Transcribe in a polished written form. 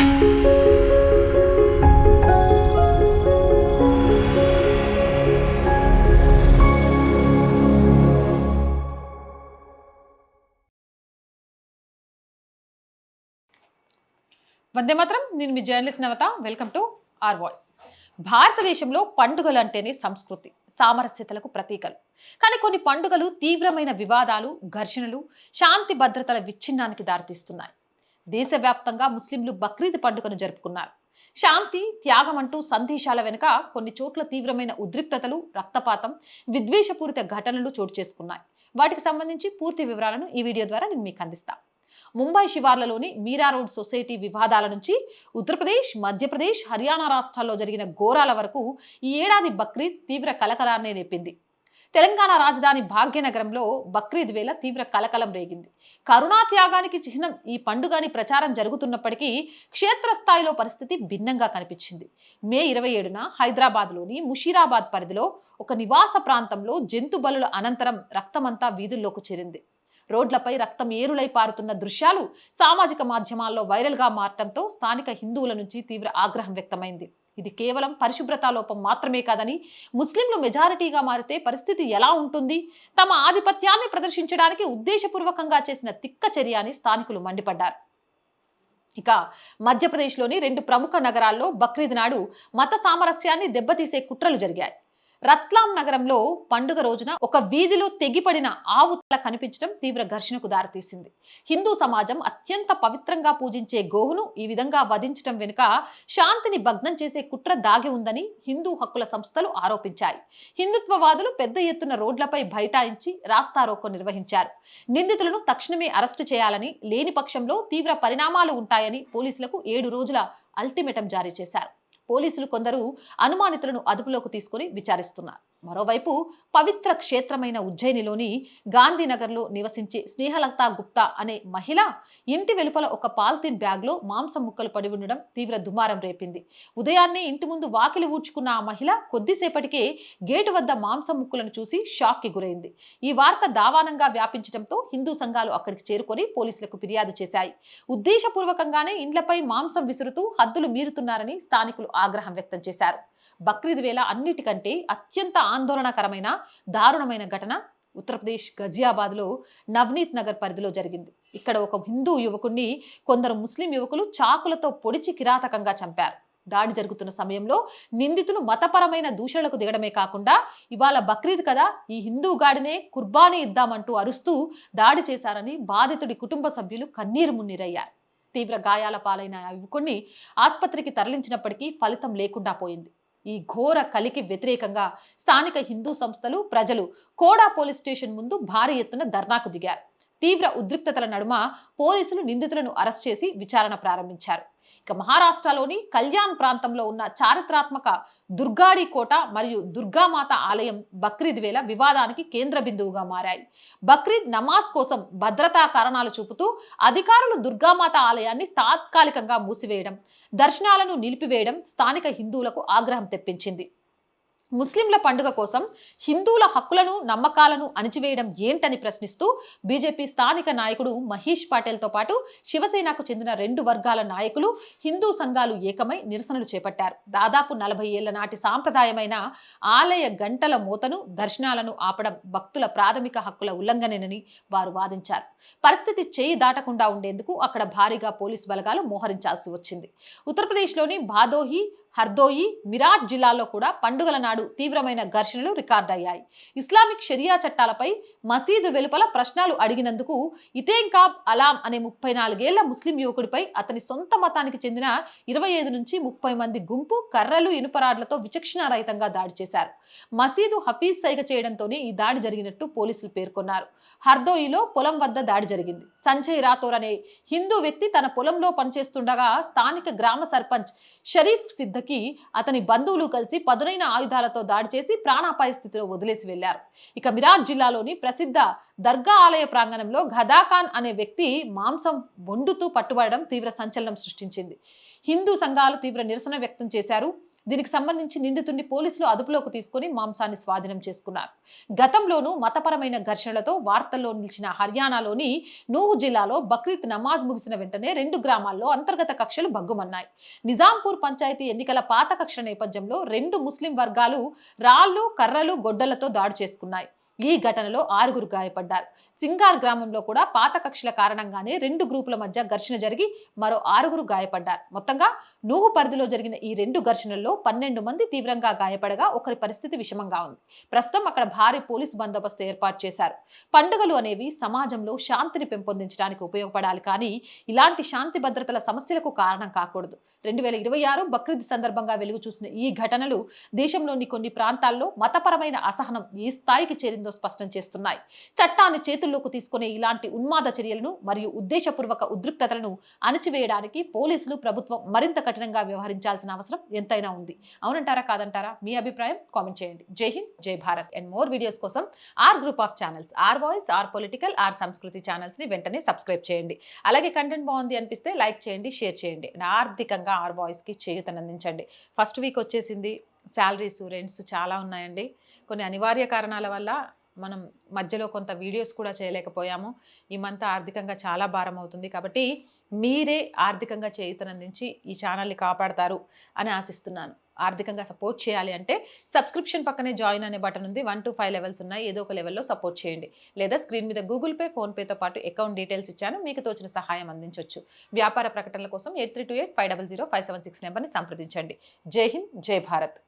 వందే మాత్రం. నేను మీ journalist Navatha. Welcome to R voice. భారతదేశంలో పండుగలు అంటేనే సంస్కృతి, సామరస్యతలకు ప్రతీకలు. కానీ కొన్ని పండుగలు తీవ్రమైన వివాదాలు, ఘర్షణలు, శాంతి భద్రతల విచ్ఛిన్నానికి దారితీస్తున్నాయి. దేశవ్యాప్తంగా ముస్లింలు బక్రీద్ పండుగను జరుపుకున్నారు. శాంతి, త్యాగం అంటూ సందేశాల వెనుక కొన్ని చోట్ల తీవ్రమైన ఉద్రిక్తతలు, రక్తపాతం, విద్వేషపూరిత ఘటనలు చోటు చేసుకున్నాయి. వాటికి సంబంధించి పూర్తి వివరాలను ఈ వీడియో ద్వారా నేను మీకు అందిస్తాను. ముంబై శివార్లలోని మీరా రోడ్ సొసైటీ వివాదాల నుంచి ఉత్తరప్రదేశ్, మధ్యప్రదేశ్, హర్యానా రాష్ట్రాల్లో జరిగిన ఘోరాల వరకు ఈ ఏడాది బక్రీద్ తీవ్ర కలకలాన్ని రేపింది. తెలంగాణ రాజధాని భాగ్యనగరంలో బక్రీద్ వేళ తీవ్ర కలకలం రేగింది. కరుణా త్యాగానికి చిహ్నం ఈ పండుగని ప్రచారం జరుగుతున్నప్పటికీ క్షేత్రస్థాయిలో పరిస్థితి భిన్నంగా కనిపించింది. మే 27న హైదరాబాద్లోని ముషీరాబాద్ పరిధిలో ఒక నివాస ప్రాంతంలో జంతు బలుల అనంతరం రక్తమంతా వీధుల్లోకి చేరింది. రోడ్లపై రక్తం ఏరులై పారుతున్న దృశ్యాలు సామాజిక మాధ్యమాల్లో వైరల్గా మారటంతో స్థానిక హిందువుల నుంచి తీవ్ర ఆగ్రహం వ్యక్తమైంది. ఇది కేవలం పరిశుభ్రతా లోపం మాత్రమే కాదని, ముస్లింలు మెజారిటీగా మారితే పరిస్థితి ఎలా ఉంటుంది, తమ ఆధిపత్యాన్ని ప్రదర్శించడానికి ఉద్దేశపూర్వకంగా చేసిన తిక్క చర్య అని స్థానికులు మండిపడ్డారు. ఇక మధ్యప్రదేశ్లోని 2 ప్రముఖ నగరాల్లో బక్రీద్ నాడు మత సామరస్యాన్ని దెబ్బతీసే కుట్రలు జరిగాయి. రత్లాం నగరంలో పండుగ రోజున ఒక వీధిలో తెగిపడిన ఆవు తల కనిపించడం తీవ్ర ఘర్షణకు దారితీసింది. హిందూ సమాజం అత్యంత పవిత్రంగా పూజించే గోవును ఈ విధంగా వధించడం వెనుక శాంతిని భగ్నం చేసే కుట్ర దాగి ఉందని హిందూ హక్కుల సంస్థలు ఆరోపించాయి. హిందుత్వవాదులు పెద్ద ఎత్తున రోడ్లపై బైఠాయించి రాస్తారోకో నిర్వహించారు. నిందితులను తక్షణమే అరెస్టు చేయాలని, లేని పక్షంలో తీవ్ర పరిణామాలు ఉంటాయని పోలీసులకు 7 రోజుల అల్టిమేటం జారీ చేశారు. పోలీసులు కొందరు అనుమానితులను అదుపులోకి తీసుకుని విచారిస్తున్నారు. మరోవైపు పవిత్ర క్షేత్రమైన ఉజ్జయినిలోని గాంధీనగర్లో నివసించే స్నేహలతా గుప్తా అనే మహిళ ఇంటి వెలుపల ఒక పాలిథిన్ బ్యాగ్లో మాంసం ముక్కలు పడి ఉండడం తీవ్ర దుమారం రేపింది. ఉదయాన్నే ఇంటి ముందు వాకిలి ఊడ్చుకున్న ఆ మహిళ కొద్దిసేపటికే గేటు వద్ద మాంసం ముక్కలను చూసి షాక్కి గురైంది. ఈ వార్త దావానంగా వ్యాపించడంతో హిందూ సంఘాలు అక్కడికి చేరుకొని పోలీసులకు ఫిర్యాదు చేశాయి. ఉద్దేశపూర్వకంగానే ఇండ్లపై మాంసం విసురుతూ హద్దులు మీరుతున్నారని స్థానికులు ఆగ్రహం వ్యక్తం చేశారు. బక్రీద్ వేళ అన్నిటికంటే అత్యంత ఆందోళనకరమైన, దారుణమైన ఘటన ఉత్తరప్రదేశ్ గజియాబాద్లో నవనీత్ నగర్ పరిధిలో జరిగింది. ఇక్కడ ఒక హిందూ యువకుడిని కొందరు ముస్లిం యువకులు చాకులతో పొడిచి కిరాతకంగా చంపారు. దాడి జరుగుతున్న సమయంలో నిందితులు మతపరమైన దూషణలకు దిగడమే కాకుండా, ఇవాళ బక్రీద్ కదా, ఈ హిందూ గాడినే కుర్బానీ ఇద్దామంటూ అరుస్తూ దాడి చేశారని బాధితుడి కుటుంబ సభ్యులు కన్నీరు మున్నీరయ్యారు. తీవ్ర గాయాల పాలైన ఆ యువకుడిని ఆసుపత్రికి తరలించినప్పటికీ ఫలితం లేకుండా పోయింది. ఈ ఘోర కలికి వ్యతిరేకంగా స్థానిక హిందూ సంస్థలు, ప్రజలు కోడా పోలీస్ స్టేషన్ ముందు భారీ ఎత్తున ధర్నాకు దిగారు. తీవ్ర ఉద్రిక్తతల నడుమ పోలీసులు నిందితులను అరెస్ట్ చేసి విచారణ ప్రారంభించారు. ఇక మహారాష్ట్రలోని కళ్యాణ్ ప్రాంతంలో ఉన్న చారిత్రాత్మక దుర్గాడి కోట మరియు దుర్గామాత ఆలయం బక్రీద్ వేళ వివాదానికి కేంద్ర బిందువుగా మారాయి. బక్రీద్ నమాజ్ కోసం భద్రతా కారణాలు చూపుతూ అధికారులు దుర్గామాత ఆలయాన్ని తాత్కాలికంగా మూసివేయడం, దర్శనాలను నిలిపివేయడం స్థానిక హిందువులకు ఆగ్రహం తెప్పించింది. ముస్లింల పండుగ కోసం హిందువుల హక్కులను, నమ్మకాలను అణిచివేయడం ఏంటని ప్రశ్నిస్తూ బీజేపీ స్థానిక నాయకుడు మహేష్ పాటేల్తో పాటు శివసేనకు చెందిన 2 వర్గాల నాయకులు, హిందూ సంఘాలు ఏకమై నిరసనలు చేపట్టారు. దాదాపు 40 ఏళ్ల నాటి సాంప్రదాయమైన ఆలయ గంటల మోతను, దర్శనాలను ఆపడం భక్తుల ప్రాథమిక హక్కుల ఉల్లంఘనేనని వారు వాదించారు. పరిస్థితి చేయి దాటకుండా ఉండేందుకు అక్కడ భారీగా పోలీసు బలగాలు మోహరించాల్సి వచ్చింది. ఉత్తరప్రదేశ్లోని భాదోహి, హర్దోయి, మిరాట్ జిల్లాల్లో కూడా పండుగల నాడు తీవ్రమైన ఘర్షణలు రికార్డయ్యాయి. ఇస్లామిక్ షరియా చట్టాలపై మసీదు వెలుపల ప్రశ్నలు అడిగినందుకు ఇతేంకాబ్ అలాం అనే 34 ఏళ్ల ముస్లిం యువకుడిపై అతని సొంత మతానికి చెందిన 25 నుంచి 30 మంది గుంపు కర్రలు, ఇనుపరాడ్లతో విచక్షణారహితంగా దాడి చేశారు. మసీదు హఫీజ్ సైగ చేయడంతోనే ఈ దాడి జరిగినట్టు పోలీసులు పేర్కొన్నారు. హర్దోయిలో పొలం వద్ద దాడి జరిగింది. సంజయ్ రాథోర్ అనే హిందూ వ్యక్తి తన పొలంలో పనిచేస్తుండగా స్థానిక గ్రామ సర్పంచ్ షరీఫ్ సిద్దకి అతని బంధువులు కలిసి పదునైన ఆయుధాలతో దాడి చేసి ప్రాణాపాయ స్థితిలో వదిలేసి వెళ్లారు. ఇక మిరాట్ జిల్లాలోని ప్రసిద్ధ దర్గా ఆలయ ప్రాంగణంలో గదాఖాన్ అనే వ్యక్తి మాంసం వండుతూ పట్టుబడడం తీవ్ర సంచలనం సృష్టించింది. హిందూ సంఘాలు తీవ్ర నిరసన వ్యక్తం చేశారు. దీనికి సంబంధించి నిందితుడిని పోలీసులు అదుపులోకి తీసుకుని మాంసాన్ని స్వాధీనం చేసుకున్నారు. గతంలోనూ మతపరమైన ఘర్షణలతో వార్తల్లో నిలిచిన హర్యానాలోని నూహ్ జిల్లాలో బక్రీద్ నమాజ్ ముగిసిన వెంటనే 2 గ్రామాల్లో అంతర్గత కక్షలు భగ్గుమన్నాయి. నిజాంపూర్ పంచాయతీ ఎన్నికల పాత కక్ష నేపథ్యంలో 2 ముస్లిం వర్గాలు రాళ్లు, కర్రలు, గొడ్డలతో దాడి చేసుకున్నాయి. ఈ ఘటనలో 6 గాయపడ్డారు. సింగార్ గ్రామంలో కూడా పాత కక్షల కారణంగానే 2 గ్రూపుల మధ్య ఘర్షణ జరిగి మరో 6 గాయపడ్డారు. మొత్తంగా నూహు పరిధిలో జరిగిన ఈ 2 ఘర్షణల్లో 12 మంది తీవ్రంగా గాయపడగా ఒకరి పరిస్థితి విషమంగా ఉంది. ప్రస్తుతం అక్కడ భారీ పోలీసు బందోబస్తు ఏర్పాటు చేశారు. పండుగలు అనేవి సమాజంలో శాంతిని పెంపొందించడానికి ఉపయోగపడాలి, కానీ ఇలాంటి శాంతి భద్రతల సమస్యలకు కారణం కాకూడదు. 2026 బక్రీద్ సందర్భంగా వెలుగు చూసిన ఈ ఘటనలు దేశంలోని కొన్ని ప్రాంతాల్లో మతపరమైన అసహనం ఏ స్థాయికి చేరిందో స్పష్టం చేస్తున్నాయి. చట్టాన్ని చేతుల్లోకి తీసుకునే ఇలాంటి ఉన్మాద చర్యలను మరియు ఉద్దేశపూర్వక ఉద్రిక్తతలను అణచివేయడానికి పోలీసులు, ప్రభుత్వం మరింత కఠినంగా వ్యవహరించాల్సిన అవసరం ఎంతైనా ఉంది. అవునంటారా, కాదంటారా? మీ అభిప్రాయం కామెంట్ చేయండి. జై హింద్, జై భారత్. అండ్ మోర్ వీడియోస్ కోసం R group of channels, R voice, R political, R Sanskriti channels ని వెంటనే సబ్స్క్రైబ్ చేయండి. అలాగే కంటెంట్ బాగుంది అనిపిస్తే లైక్ చేయండి, షేర్ చేయండి. ఆర్థికంగా ఆర్ వాయిస్ కి చేయూతనందించండి. ఫస్ట్ వీక్ వచ్చేసింది. శాలరీస్, రెంట్స్ చాలా ఉన్నాయండి. కొన్ని అనివార్య కారణాల వల్ల మనం మధ్యలో కొంత వీడియోస్ కూడా చేయలేకపోయాము. ఈ మంత్ ఆర్థికంగా చాలా భారం అవుతుంది. కాబట్టి మీరే ఆర్థికంగా చేయూతనందించి ఈ ఛానల్ని కాపాడతారు అని ఆశిస్తున్నాను. ఆర్థికంగా సపోర్ట్ చేయాలి అంటే సబ్స్క్రిప్షన్ పక్కనే జాయిన్ అనే బటన్ ఉంది. 1 to 5 లెవెల్స్ ఉన్నాయి. ఏదో ఒక లెవెల్లో సపోర్ట్ చేయండి. లేదా స్క్రీన్ మీద గూగుల్ పే, ఫోన్పేతో పాటు అకౌంట్ డీటెయిల్స్ ఇచ్చాను. మీకు తోచిన సహాయం అందించవచ్చు. వ్యాపార ప్రకటనల కోసం 8328 500 576 నెంబర్ని సంప్రదించండి. జై హింద్, జై భారత్.